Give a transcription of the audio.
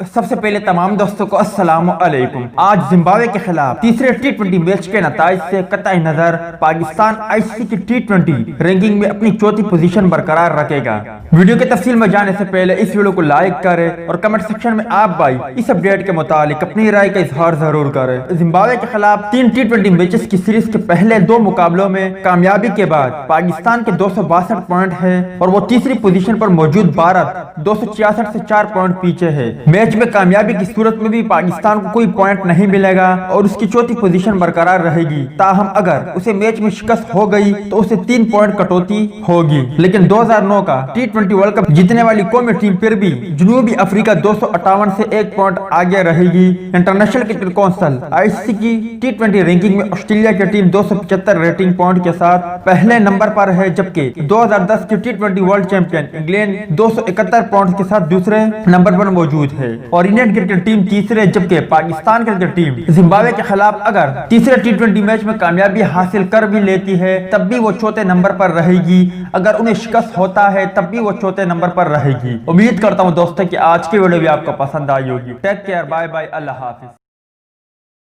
सबसे पहले तमाम दोस्तों को अस्सलाम वालेकुम। आज जिम्बाब्वे के खिलाफ तीसरे टी20 मैच के नताइज से कतई नजर पाकिस्तान आईसीसी की टी20 रैंकिंग में अपनी चौथी पोजीशन बरकरार रखेगा। वीडियो की तफसील में जाने से पहले इस वीडियो को लाइक करें और कमेंट सेक्शन में आप भाई इस अपडेट के मुतालिक अपनी राय का इजहार जरूर करें। जिम्बाब्वे के खिलाफ 3 टी20 मैचेस की सीरीज के पहले 2 मुकाबलों में कामयाबी के बाद पाकिस्तान के 262 पॉइंट है और वो तीसरी पोजीशन पर मौजूद भारत 266 से 4 पॉइंट पीछे है। मैच में कामयाबी की सूरत में भी पाकिस्तान को कोई पॉइंट नहीं मिलेगा और उसकी चौथी पोजीशन बरकरार रहेगी। ताहम अगर उसे मैच में शिकस्त हो गई तो उसे 3 पॉइंट कटौती होगी। लेकिन 2009 का टी20 वर्ल्ड कप जीतने वाली कौमी टीम फिर भी जनूबी अफ्रीका 258 से 1 पॉइंट आगे रहेगी। इंटरनेशनल क्रिकेट काउंसिल आईसीसी की टी20 रैंकिंग में ऑस्ट्रेलिया की टीम 275 रेटिंग पॉइंट के साथ पहले नंबर पर है, जबकि 2010 की टी20 वर्ल्ड चैंपियन इंग्लैंड 271 पॉइंट के साथ दूसरे नंबर पर मौजूद है और इंडियन क्रिकेट टीम तीसरे, जबकि पाकिस्तान क्रिकेट टीम जिम्बाब्वे के खिलाफ अगर तीसरे टी20 मैच में कामयाबी हासिल कर भी लेती है तब भी वो चौथे नंबर पर रहेगी। अगर उन्हें शिकस्त होता है तब भी वो चौथे नंबर पर रहेगी। उम्मीद करता हूँ दोस्तों कि आज की वीडियो भी आपको पसंद आई होगी। टेक केयर, बाय बाय, अल्लाह हाफिज।